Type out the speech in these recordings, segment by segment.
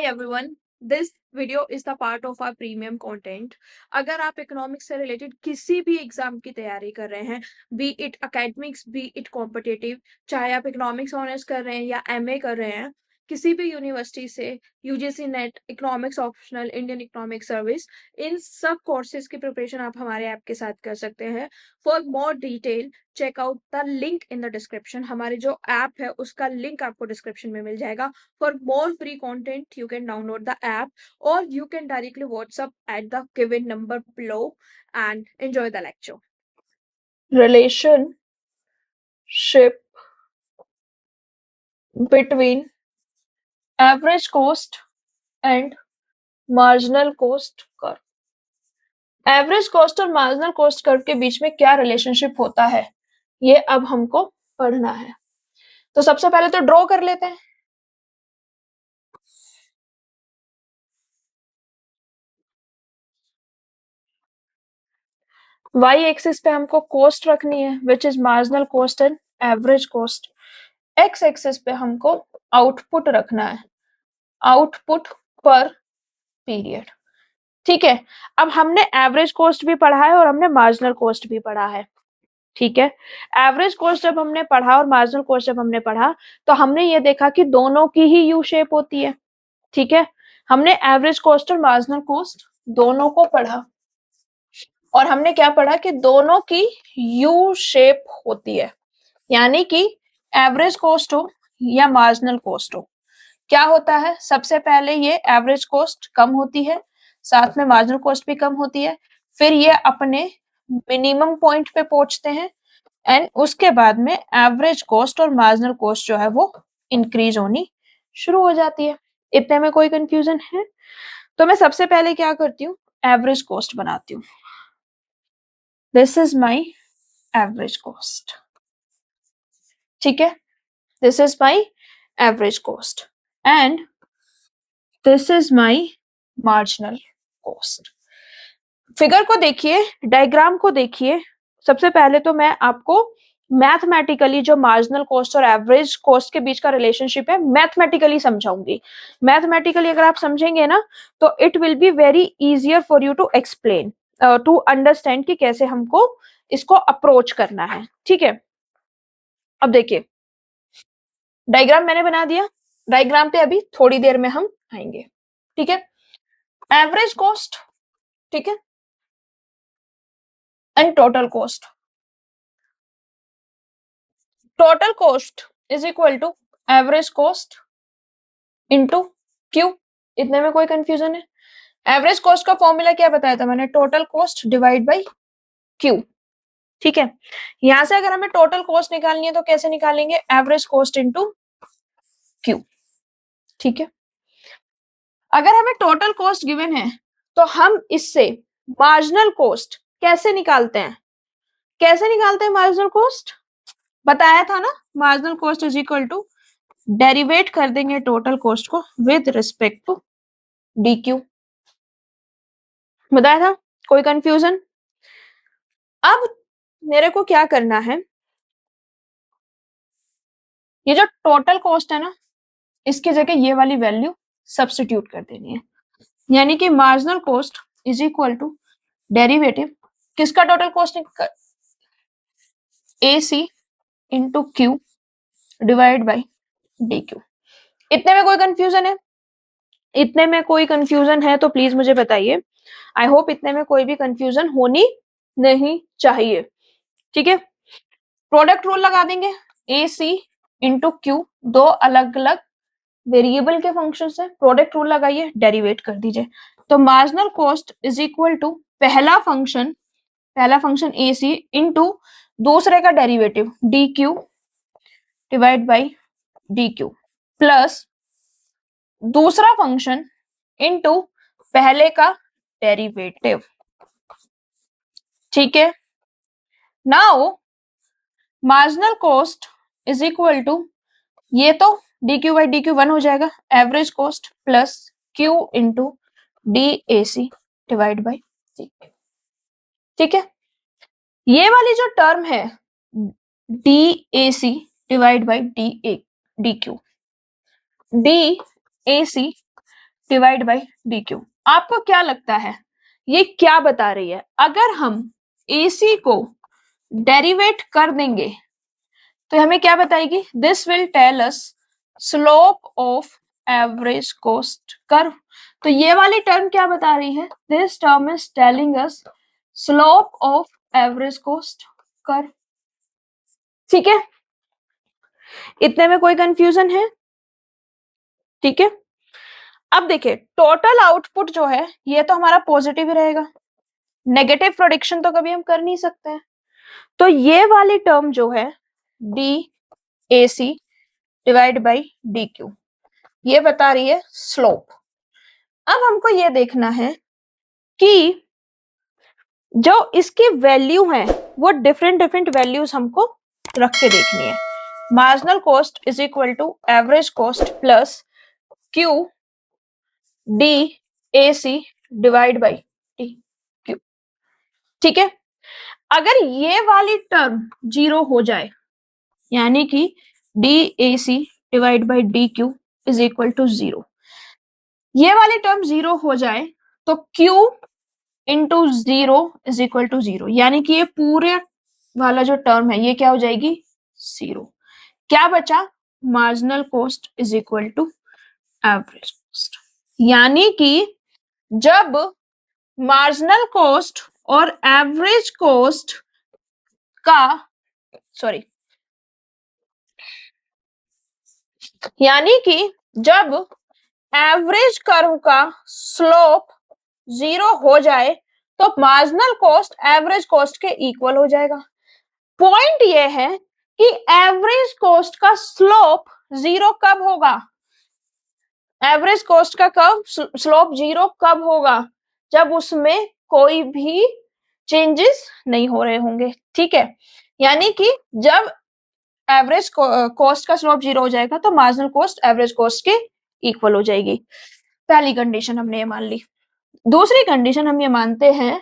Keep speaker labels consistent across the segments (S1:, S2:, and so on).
S1: everyone, this video is the part of our premium content. अगर आप economics से related किसी भी एग्जाम की तैयारी कर रहे हैं, B it academics B it competitive, चाहे आप इकोनॉमिक्स ऑनर्स कर रहे हैं या एमए कर रहे हैं, किसी भी यूनिवर्सिटी से, UGC NET, economics optional, Indian economic service, इन सब कोर्सेज की प्रिपरेशन आप हमारे ऐप के साथ कर सकते हैं. For more detail check out the link in the description. हमारे जो ऐप है उसका लिंक आपको डिस्क्रिप्शन में मिल जाएगा. For more free content, you can download the app or you can directly WhatsApp at the given number below and enjoy the lecture.
S2: Relationship between average cost and marginal cost curve. Average cost और marginal cost curve के बीच में क्या relationship होता है, ये अब हमको पढ़ना है. तो सबसे पहले तो ड्रॉ कर लेते हैं. वाई एक्सिस पे हमको कॉस्ट रखनी है which is marginal cost and average cost. X axis पे हमको आउटपुट रखना है, आउटपुट पर पीरियड. ठीक है, अब हमने एवरेज कॉस्ट भी पढ़ा है और हमने मार्जिनल कॉस्ट भी पढ़ा है. ठीक है, एवरेज कॉस्ट जब हमने पढ़ा और मार्जिनल कॉस्ट जब हमने पढ़ा तो हमने ये देखा कि दोनों की ही यू शेप होती है. ठीक है, हमने एवरेज कॉस्ट और मार्जिनल कॉस्ट दोनों को पढ़ा और हमने क्या पढ़ा कि दोनों की यू शेप होती है. यानी कि एवरेज कॉस्ट हो या मार्जिनल कॉस्ट हो, क्या होता है, सबसे पहले ये एवरेज कॉस्ट कम होती है, साथ में मार्जिनल कॉस्ट भी कम होती है, फिर ये अपने मिनिमम पॉइंट पे पहुंचते हैं एंड उसके बाद में एवरेज कॉस्ट और मार्जिनल कॉस्ट जो है वो इंक्रीज होनी शुरू हो जाती है. इतने में कोई कंफ्यूजन है? तो मैं सबसे पहले क्या करती हूँ, एवरेज कॉस्ट बनाती हूँ. This is my average cost. ठीक है, this is my average cost and this is my marginal cost. Figure को देखिए, डायग्राम को देखिए. सबसे पहले तो मैं आपको मैथमेटिकली जो मार्जिनल कॉस्ट और एवरेज कॉस्ट के बीच का रिलेशनशिप है मैथमेटिकली समझाऊंगी. मैथमेटिकली अगर आप समझेंगे ना तो it will be very easier for you to explain, to understand कि कैसे हमको इसको अप्रोच करना है. ठीक है, अब देखिए डायग्राम मैंने बना दिया. डायग्राम पे अभी थोड़ी देर में हम आएंगे. ठीक है, एवरेज कॉस्ट, ठीक है, and total cost. Total cost is equal to average cost into Q. इतने में कोई कंफ्यूजन है? एवरेज कॉस्ट का फॉर्मूला क्या बताया था मैंने, total cost divide by Q. ठीक है, यहां से अगर हमें टोटल कॉस्ट निकालनी है तो कैसे निकालेंगे, एवरेज कॉस्ट इंटू क्यू. ठीक है, अगर हमें टोटल कॉस्ट गिवन है तो हम इससे मार्जिनल कॉस्ट कैसे निकालते हैं, कैसे निकालते हैं मार्जिनल कॉस्ट, बताया था ना, marginal cost is equal to derivate कर देंगे टोटल कॉस्ट को with respect to D Q. बताया था, कोई कंफ्यूजन? अब मेरे को क्या करना है, ये जो टोटल कॉस्ट है ना इसकी जगह ये वाली वैल्यू सब्स्टिट्यूट कर देनी है. यानी कि marginal cost is equal to derivative किसका total cost, A C into Q divide by D Q. इतने में कोई कंफ्यूजन है? इतने में कोई कंफ्यूजन है तो प्लीज मुझे बताइए. आई होप इतने में कोई भी कंफ्यूजन होनी नहीं चाहिए. ठीक है, प्रोडक्ट रूल लगा देंगे. ए सी इंटू क्यू दो अलग अलग वेरिएबल के फंक्शन है, प्रोडक्ट रूल लगाइए, डेरिवेट कर दीजिए. तो marginal cost is equal to पहला फंक्शन ए सी इंटू दूसरे का derivative D Q divide by D Q plus दूसरा फंक्शन इनटू पहले का डेरिवेटिव. ठीक है, now marginal cost is equal to, ये तो D Q by D Q 1 हो जाएगा, average cost plus Q into D A C divide by C. ठीक है, ये वाली जो टर्म है D A C divide by D Q, D A C divide by D Q. आपको क्या लगता है ये क्या बता रही है? अगर हम AC को डेरिवेट कर देंगे तो हमें क्या बताएगी? This will tell us slope of average cost curve. तो ये वाली टर्म क्या बता रही है? This term is telling us slope of average cost curve. ठीक है, इतने में कोई कंफ्यूजन है? ठीक है, अब देखिए टोटल आउटपुट जो है ये तो हमारा पॉजिटिव ही रहेगा, नेगेटिव प्रोडिक्शन तो कभी हम कर नहीं सकते हैं। तो ये वाली टर्म जो है D A C divide by D Q, ये बता रही है स्लोप। अब हमको ये देखना है कि जो इसकी वैल्यू है वो डिफरेंट डिफरेंट वैल्यूज हमको रख के देखनी है। Marginal cost is equal to average cost plus Q D A C divide by D Q. ठीक है, अगर ये वाली टर्म जीरो हो जाए यानी कि D A C divide by D Q is equal to zero, ये वाली टर्म जीरो हो जाए तो Q into zero is equal to zero, यानी कि ये पूरे वाला जो टर्म है ये क्या हो जाएगी? जीरो। क्या बचा? Marginal cost is equal to average cost. यानी कि जब मार्जिनल कॉस्ट और एवरेज कॉस्ट का यानी कि जब एवरेज कर्व का स्लोप जीरो हो जाए तो मार्जिनल कॉस्ट एवरेज कॉस्ट के इक्वल हो जाएगा। पॉइंट ये है कि एवरेज कॉस्ट का स्लोप जीरो कब होगा? एवरेज कॉस्ट का कर्व स्लोप जीरो कब होगा? जब उसमें कोई भी चेंजेस नहीं हो रहे होंगे। ठीक है, यानी कि जब एवरेज कॉस्ट का स्लोप जीरो हो जाएगा तो मार्जिनल कॉस्ट एवरेज कॉस्ट के इक्वल हो जाएगी। पहली कंडीशन हमने ये मान ली। दूसरी कंडीशन हम ये मानते हैं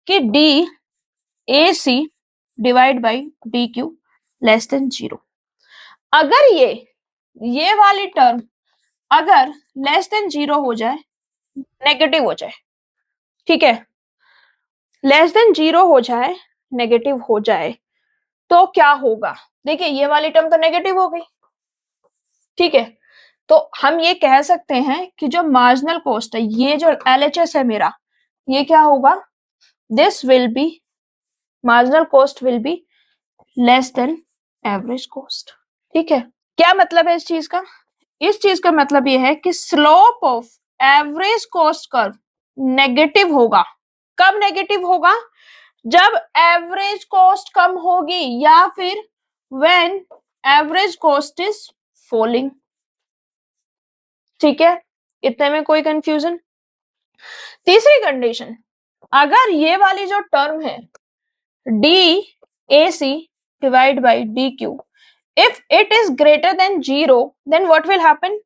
S2: कि D A C divide by D Q less than zero. अगर ये वाली टर्म अगर लेस देन जीरो हो जाए, नेगेटिव हो जाए, ठीक है, लेस देन जीरो हो जाए, नेगेटिव हो जाए तो क्या होगा? देखिए ये वाली टर्म तो नेगेटिव हो गई। ठीक है, तो हम ये कह सकते हैं कि जो मार्जिनल कॉस्ट है, ये जो LHS है मेरा, ये क्या होगा? This will be marginal cost will be less than average cost. ठीक है, क्या मतलब है इस चीज का? इस चीज का मतलब ये है कि slope of average cost curve negative होगा। कब नेगेटिव होगा? जब एवरेज कॉस्ट कम होगी या फिर when average cost is falling. ठीक है, इतने में कोई कंफ्यूजन? तीसरी कंडीशन, अगर ये वाली जो टर्म है D A C divide by D Q, if it is greater than zero then what will happen?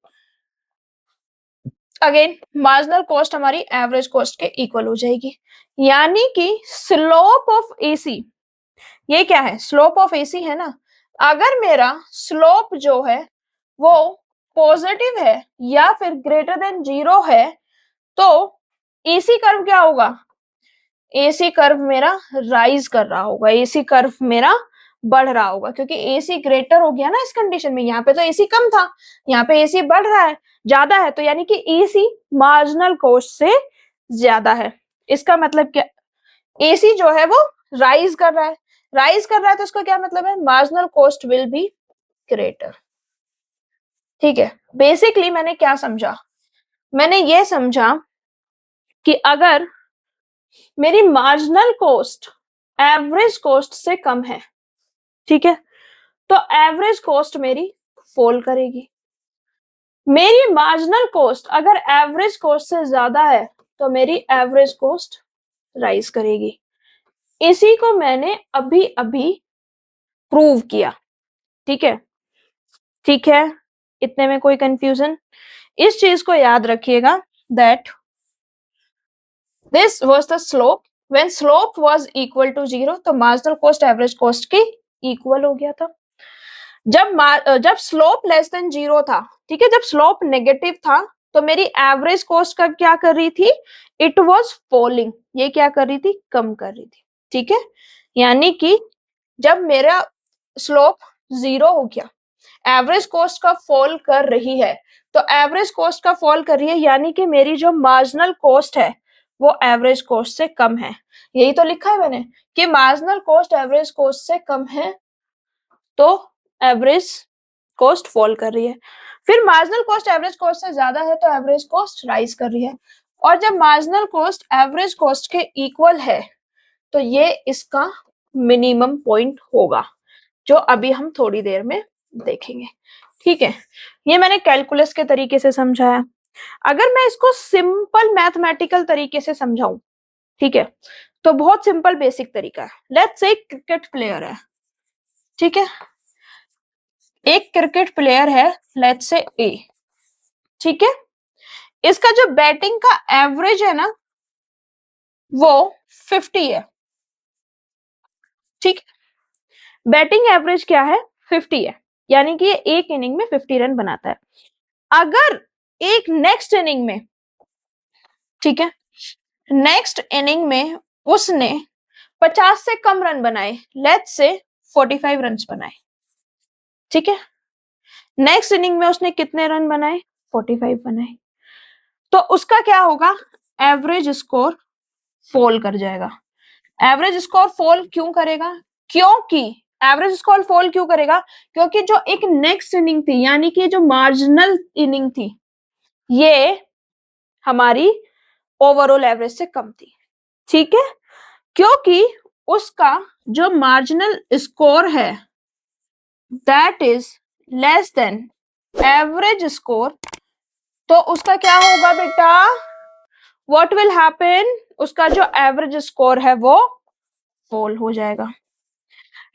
S2: Again marginal cost हमारी एवरेज कॉस्ट के इक्वल हो जाएगी। यानी कि स्लोप ऑफ एसी, ये क्या है? स्लोप ऑफ एसी है ना। अगर मेरा स्लोप जो है वो पॉजिटिव है या फिर ग्रेटर देन जीरो है तो एसी कर्व क्या होगा? एसी कर्व मेरा राइज कर रहा होगा, एसी कर्व मेरा बढ़ रहा होगा, क्योंकि एसी ग्रेटर हो गया ना इस कंडीशन में। यहाँ पे तो एसी कम था, यहाँ पे एसी बढ़ रहा है, ज्यादा है, तो यानी कि एसी मार्जिनल कॉस्ट से ज्यादा है। इसका मतलब क्या? एसी जो है वो राइज कर रहा है, राइज कर रहा है तो उसका क्या मतलब है? Marginal cost will be greater. ठीक है, बेसिकली मैंने क्या समझा? मैंने ये समझा कि अगर मेरी मार्जिनल कॉस्ट एवरेज कॉस्ट से कम है, ठीक है, तो एवरेज कॉस्ट मेरी फॉल करेगी। मेरी मार्जिनल कॉस्ट अगर एवरेज कॉस्ट से ज्यादा है तो मेरी एवरेज कॉस्ट राइज करेगी। इसी को मैंने अभी अभी प्रूव किया। ठीक है, ठीक है, इतने में कोई कंफ्यूजन? इस चीज को याद रखिएगा that this was the slope, when slope was equal to zero तो मार्जिनल कॉस्ट एवरेज कॉस्ट के इक्वल हो गया था। जब स्लोप लेस देन जीरो था, ठीक है, जब स्लोप नेगेटिव था तो मेरी एवरेज कॉस्ट कब क्या कर रही थी, इट वॉज फॉलिंग, ये क्या कर रही थी, कम कर रही थी। ठीक है, यानी कि जब मेरा स्लोप 0 हो गया, एवरेज कॉस्ट का फॉल कर रही है, तो एवरेज कॉस्ट का फॉल कर रही है यानी कि मेरी जो मार्जिनल कॉस्ट है वो एवरेज कॉस्ट से कम है। यही तो लिखा है मैंने कि मार्जिनल कॉस्ट एवरेज कॉस्ट से कम है, तो एवरेज कॉस्ट फॉल कर रही है। फिर मार्जिनल कॉस्ट एवरेज कॉस्ट से ज्यादा है तो एवरेज कॉस्ट राइज कर रही है। और जब मार्जिनल कॉस्ट एवरेज कॉस्ट के इक्वल है तो ये इसका मिनिमम पॉइंट होगा, जो अभी हम थोड़ी देर में देखेंगे। ठीक है, ये मैंने कैलकुलस के तरीके से समझाया। अगर मैं इसको सिंपल मैथमेटिकल तरीके से समझाऊं, ठीक है, तो बहुत सिंपल बेसिक तरीका है। लेट्स से क्रिकेट प्लेयर है, ठीक है, एक क्रिकेट प्लेयर है, लेट्स से ए, ठीक है, इसका जो बैटिंग का एवरेज है ना वो 50 है। ठीक, बैटिंग एवरेज क्या है, 50 है, यानी कि ये एक इनिंग में 50 रन बनाता है। अगर एक नेक्स्ट इनिंग में, ठीक है, नेक्स्ट इनिंग में उसने 50 से कम रन बनाए, लेट्स से 45 रन बनाए, ठीक है, नेक्स्ट इनिंग में उसने कितने रन बनाए, 45 बनाए, तो उसका क्या होगा, एवरेज स्कोर फॉल कर जाएगा। एवरेज स्कोर फॉल क्यों करेगा, क्योंकि एवरेज स्कोर फॉल क्यों करेगा, क्योंकि जो एक नेक्स्ट इनिंग थी, यानी कि जो मार्जिनल इनिंग थी, ये हमारी ओवरऑल एवरेज से कम थी। ठीक है, क्योंकि उसका जो मार्जिनल स्कोर है that is less than average score, तो उसका क्या होगा बेटा, व्हाट विल हैपन, उसका जो एवरेज स्कोर है वो फॉल हो जाएगा।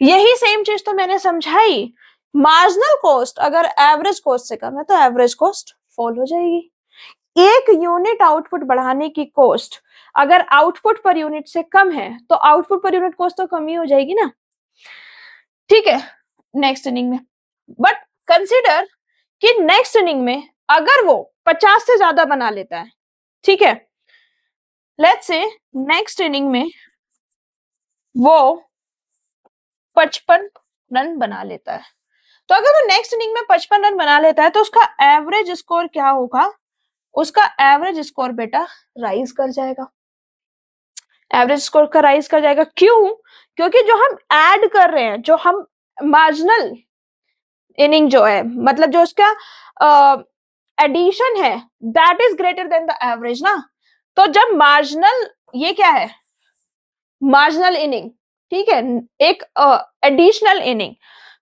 S2: यही सेम चीज तो मैंने समझाई, मार्जिनल कॉस्ट अगर एवरेज कॉस्ट से कम है तो एवरेज कॉस्ट फॉल हो जाएगी। एक यूनिट आउटपुट बढ़ाने की कॉस्ट अगर आउटपुट पर यूनिट से कम है तो आउटपुट पर यूनिट कॉस्ट तो कम ही हो जाएगी ना। ठीक है, नेक्स्ट इनिंग में, बट कंसीडर कि नेक्स्ट इनिंग में अगर वो 50 से ज्यादा बना लेता है, ठीक है, लेट्स से नेक्स्ट इनिंग में वो 55 रन बना लेता है, तो अगर वो नेक्स्ट इनिंग में 55 रन बना लेता है तो उसका एवरेज स्कोर क्या होगा, उसका एवरेज स्कोर बेटा राइज कर जाएगा। एवरेज स्कोर का राइज कर जाएगा, क्यों, क्योंकि जो हम ऐड कर रहे हैं, जो हम मार्जिनल इनिंग जो है, मतलब जो उसका एडिशन है that is greater then the average ना। तो जब मार्जिनल, ये क्या है, मार्जिनल इनिंग, ठीक है, एक एडिशनल इनिंग,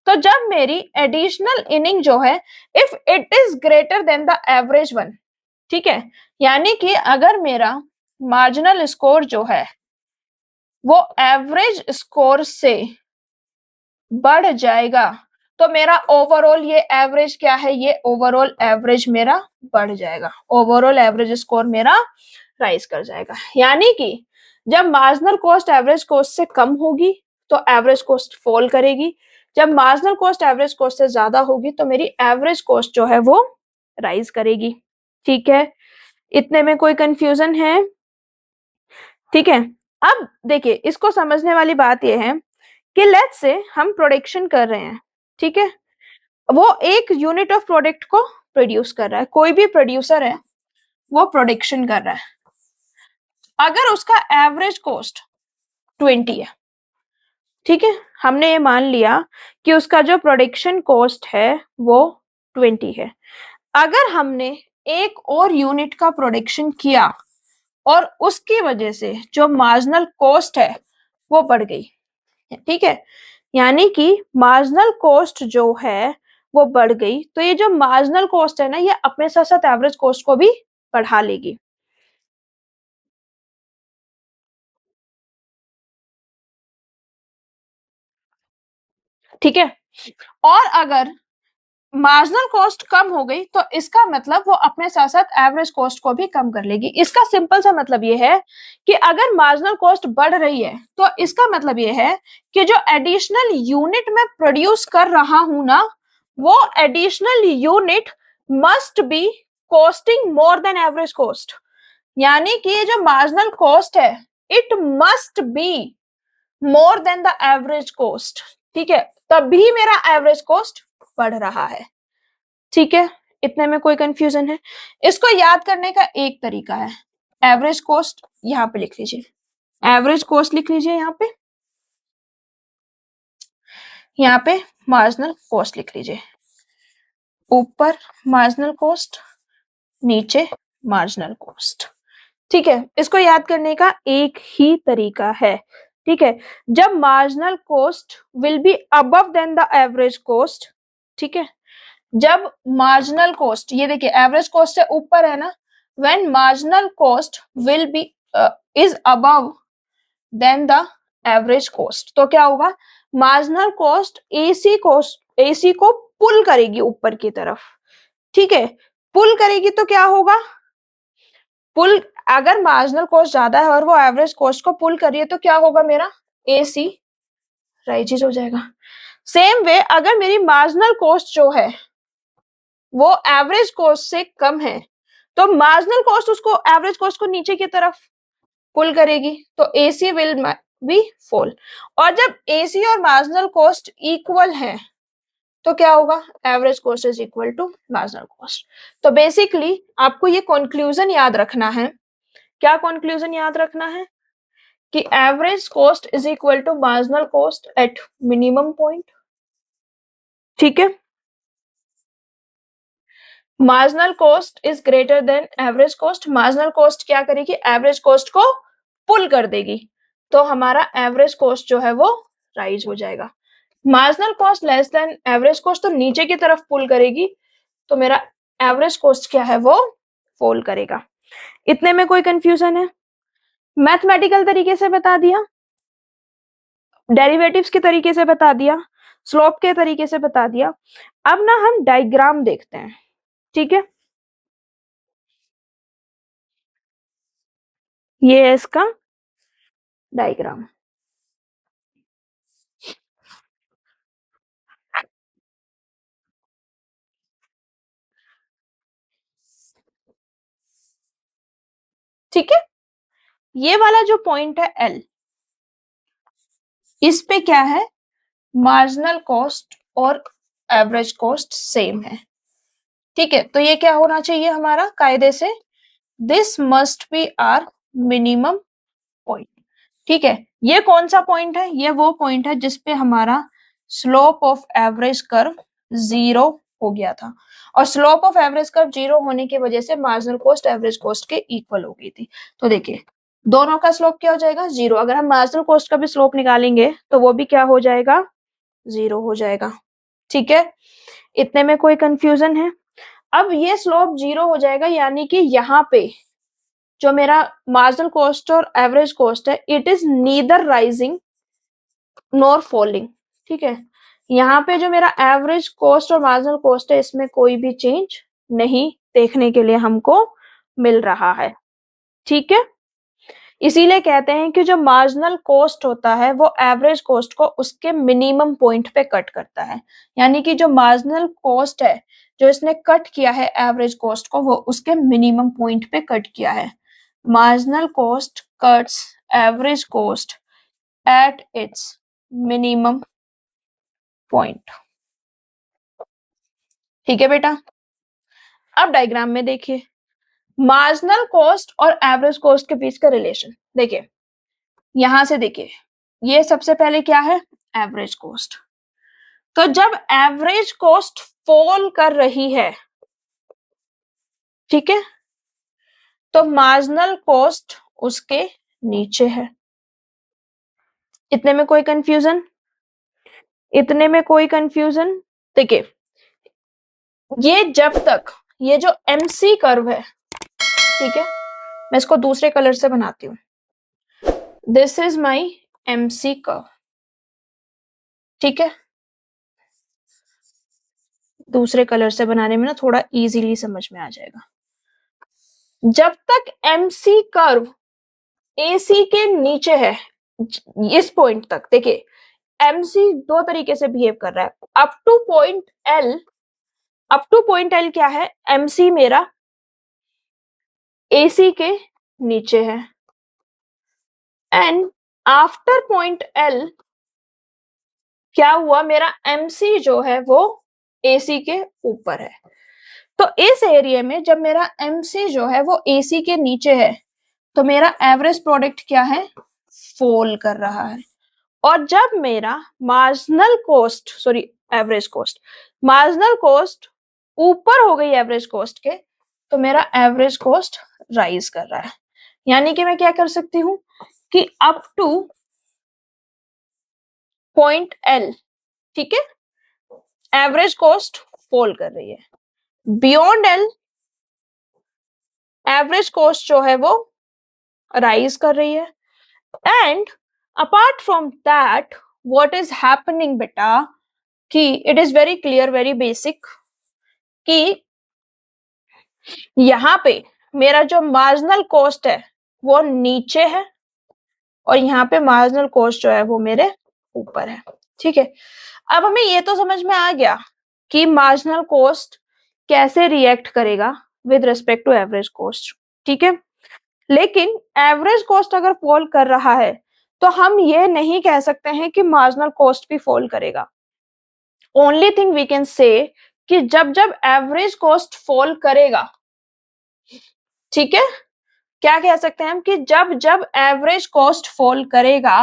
S2: तो जब मेरी एडिशनल इनिंग जो है if it is greater then the average one, ठीक है, यानी कि अगर मेरा मार्जिनल स्कोर जो है वो एवरेज स्कोर से बढ़ जाएगा तो मेरा ओवरऑल ये एवरेज क्या है, ये ओवरऑल एवरेज मेरा बढ़ जाएगा, ओवरऑल एवरेज स्कोर मेरा राइज कर जाएगा। यानी कि जब मार्जिनल कॉस्ट एवरेज कॉस्ट से कम होगी तो एवरेज कॉस्ट फॉल करेगी, जब मार्जिनल कॉस्ट एवरेज कॉस्ट से ज्यादा होगी तो मेरी एवरेज कॉस्ट जो है वो राइज करेगी। ठीक है, इतने में कोई कंफ्यूजन है? ठीक है, अब देखिए इसको समझने वाली बात यह है कि लेट्स से हम प्रोडक्शन कर रहे हैं, ठीक है, वो एक यूनिट ऑफ प्रोडक्ट को प्रोड्यूस कर रहा है, कोई भी प्रोड्यूसर है वो प्रोडक्शन कर रहा है, अगर उसका एवरेज कॉस्ट 20 है, ठीक है, हमने ये मान लिया कि उसका जो प्रोडक्शन कॉस्ट है वो 20 है, अगर हमने एक और यूनिट का प्रोडक्शन किया और उसकी वजह से जो मार्जिनल कॉस्ट है वो बढ़ गई, ठीक है, यानी कि मार्जिनल कॉस्ट जो है वो बढ़ गई, तो ये जो मार्जिनल कॉस्ट है ना ये अपने साथ साथ एवरेज कॉस्ट को भी बढ़ा लेगी। ठीक है, और अगर मार्जिनल कॉस्ट कम हो गई तो इसका मतलब वो अपने साथ साथ एवरेज कॉस्ट को भी कम कर लेगी। इसका सिंपल सा मतलब ये है कि अगर मार्जिनल कॉस्ट बढ़ रही है तो इसका मतलब ये है कि जो एडिशनल यूनिट मैं प्रोड्यूस कर रहा हूं ना वो additional unit must be costing more than average cost, यानी कि ये जो मार्जिनल कॉस्ट है it must be more than the average cost, ठीक है, तभी मेरा एवरेज कॉस्ट बढ़ रहा है, ठीक है, इतने में कोई कंफ्यूजन है? इसको याद करने का एक तरीका है, एवरेज कॉस्ट यहाँ पे लिख लीजिए, एवरेज कॉस्ट लिख लीजिए यहाँ पे मार्जिनल कॉस्ट लिख लीजिए, ऊपर मार्जिनल कॉस्ट, नीचे मार्जिनल कॉस्ट, ठीक है, इसको याद करने का एक ही तरीका है, ठीक है, जब marginal cost will be above than the average cost, ठीक है, जब मार्जिनल कॉस्ट, ये देखिए एवरेज कॉस्ट से ऊपर है ना, when marginal cost will be is above than the average cost, तो क्या होगा, मार्जिनल कॉस्ट एसी को पुल करेगी ऊपर की तरफ, ठीक है, पुल करेगी तो क्या होगा, पुल, अगर मार्जिनल कॉस्ट ज्यादा है और वो एवरेज कॉस्ट को पुल कर रही है तो क्या होगा, मेरा एसी राइजेस हो जाएगा। सेम वे अगर मेरी मार्जिनल कॉस्ट जो है वो एवरेज कॉस्ट से कम है तो मार्जिनल कॉस्ट उसको एवरेज कॉस्ट को नीचे की तरफ पुल करेगी, तो एसी विल बी फॉल, और जब एसी और मार्जिनल कॉस्ट इक्वल है तो क्या होगा, average cost is equal to marginal cost. तो बेसिकली आपको ये कंक्लूजन याद रखना है, क्या कंक्लूजन याद रखना है, कि average cost is equal to marginal cost at minimum point, ठीक है, marginal cost is greater than average cost, marginal cost क्या करेगी, एवरेज कॉस्ट को पुल कर देगी, तो हमारा एवरेज कॉस्ट जो है वो राइज हो जाएगा, marginal cost less than average cost तो नीचे की तरफ पुल करेगी, तो मेरा एवरेज कॉस्ट क्या है वो फॉल करेगा। इतने में कोई कंफ्यूजन है? मैथमेटिकल तरीके से बता दिया, डेरिवेटिव्स के तरीके से बता दिया, स्लोप के तरीके से बता दिया, अब ना हम डायग्राम देखते हैं, ठीक है, ये है इसका डायग्राम, ठीक है, ये वाला जो पॉइंट है एल, इस पे क्या है, मार्जिनल कॉस्ट और एवरेज कॉस्ट सेम है, ठीक है, तो ये क्या होना चाहिए हमारा कायदे से, this must be our minimum point, ठीक है, ये कौन सा पॉइंट है, ये वो पॉइंट है जिसपे हमारा स्लोप ऑफ एवरेज कर्व 0 हो गया था, और स्लोप ऑफ एवरेज कर्व 0 होने की वजह से मार्जिनल कॉस्ट एवरेज कॉस्ट के इक्वल हो गई थी, तो देखिए दोनों का स्लोप क्या हो जाएगा, 0, अगर हम मार्जिनल कॉस्ट का भी स्लोप निकालेंगे तो वो भी क्या हो जाएगा, 0 हो जाएगा, ठीक है, इतने में कोई कंफ्यूजन है? अब ये स्लोप 0 हो जाएगा, यानी कि यहाँ पे जो मेरा मार्जिनल कॉस्ट और एवरेज कॉस्ट है it is neither rising nor falling, ठीक है, यहाँ पे जो मेरा एवरेज कॉस्ट और मार्जिनल कॉस्ट है इसमें कोई भी चेंज नहीं देखने के लिए हमको मिल रहा है, ठीक है, इसीलिए कहते हैं कि जो मार्जिनल कॉस्ट होता है वो एवरेज कॉस्ट को उसके मिनिमम पॉइंट पे कट करता है, यानी कि जो मार्जिनल कॉस्ट है जो इसने कट किया है एवरेज कॉस्ट को वो उसके मिनिमम पॉइंट पे कट किया है, marginal cost cuts average cost at its minimum point, ठीक है बेटा, अब डायग्राम में देखिए मार्जिनल कॉस्ट और एवरेज कॉस्ट के बीच का रिलेशन देखिए, यहां से देखिए ये सबसे पहले क्या है, एवरेज कॉस्ट, तो जब एवरेज कॉस्ट फॉल कर रही है, ठीक है, तो मार्जिनल कॉस्ट उसके नीचे है, इतने में कोई कंफ्यूजन, इतने में कोई कंफ्यूजन, देखिए ये जब तक ये जो MC कर्व है, ठीक है, मैं इसको दूसरे कलर से बनाती हूँ, this is my MC curve, ठीक है, दूसरे कलर से बनाने में ना थोड़ा इजीली समझ में आ जाएगा, जब तक MC कर्व AC के नीचे है, इस पॉइंट तक देखिए MC दो तरीके से बिहेव कर रहा है, अप टू पॉइंट L क्या है, MC मेरा AC के नीचे है एंड आफ्टर पॉइंट L क्या हुआ, मेरा MC जो है वो AC के ऊपर है। तो इस एरिया में जब मेरा MC जो है वो AC के नीचे है तो मेरा एवरेज प्रोडक्ट क्या है, फॉल कर रहा है। और जब मेरा marginal cost, sorry average cost, marginal cost ऊपर हो गई एवरेज कॉस्ट के तो मेरा एवरेज कॉस्ट राइज कर रहा है। यानी कि मैं क्या कर सकती हूं कि अप टू पॉइंट L, ठीक है, एवरेज कॉस्ट फॉल कर रही है। बियॉन्ड L एवरेज कॉस्ट जो है वो राइज कर रही है। And apart from that what is happening बेटा, कि it is very clear, very basic, कि यहाँ पे मेरा जो मार्जिनल कॉस्ट है वो नीचे है और यहाँ पे मार्जिनल कॉस्ट जो है वो मेरे ऊपर है। ठीक है, अब हमें ये तो समझ में आ गया कि मार्जिनल कॉस्ट कैसे रिएक्ट करेगा with respect to average cost. ठीक है, लेकिन एवरेज कॉस्ट अगर फॉल कर रहा है तो हम ये नहीं कह सकते हैं कि मार्जिनल कॉस्ट भी फॉल करेगा। Only thing we can say कि जब जब एवरेज कॉस्ट फॉल करेगा, ठीक है, क्या कह सकते हैं हम कि जब जब एवरेज कॉस्ट फॉल करेगा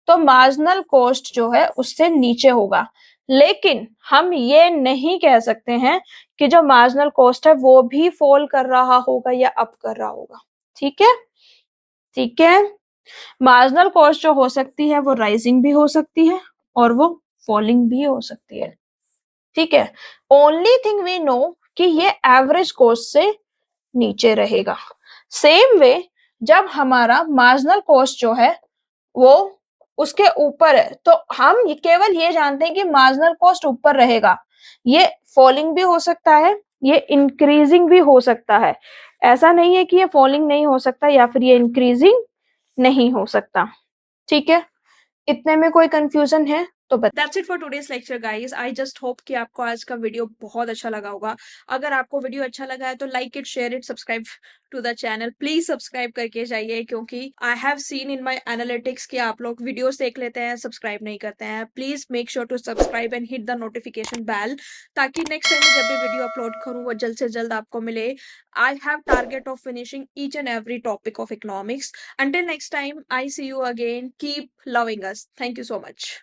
S2: तो मार्जिनल कॉस्ट जो है उससे नीचे होगा। लेकिन हम ये नहीं कह सकते हैं कि जो मार्जिनल कॉस्ट है वो भी फॉल कर रहा होगा या अप कर रहा होगा। ठीक है, ठीक है, मार्जिनल कॉस्ट जो हो सकती है वो राइजिंग भी हो सकती है और वो फॉलिंग भी हो सकती है। ठीक है, ओनली थिंग वी नो कि ये एवरेज कॉस्ट से नीचे रहेगा। सेम वे जब हमारा मार्जिनल कॉस्ट जो है वो उसके ऊपर है तो हम केवल ये जानते हैं कि मार्जिनल कॉस्ट ऊपर रहेगा। ये फॉलिंग भी हो सकता है, ये इंक्रीजिंग भी हो सकता है। ऐसा नहीं है कि ये फॉलिंग नहीं हो सकता या फिर ये इंक्रीजिंग नहीं हो सकता। ठीक है, इतने में कोई कंफ्यूजन है तो बता।
S1: That's it for today's lecture guys. I just hope कि आपको आज का वीडियो बहुत अच्छा लगा होगा। अगर आपको वीडियो अच्छा लगा है तो like it, share it, subscribe to the channel. Please subscribe करके जाइए क्योंकि I have seen in my analytics कि आप लोग वीडियोस देख लेते हैं, सब्सक्राइब नहीं करते हैं। Please make sure to subscribe and hit the notification bell ताकि नेक्स्ट टाइम जब भी वीडियो अपलोड करूँ वो जल्द से जल्द आपको मिले। I have target of finishing each and every topic of economics. Until next time, I see you again. Keep loving us. Thank you so much.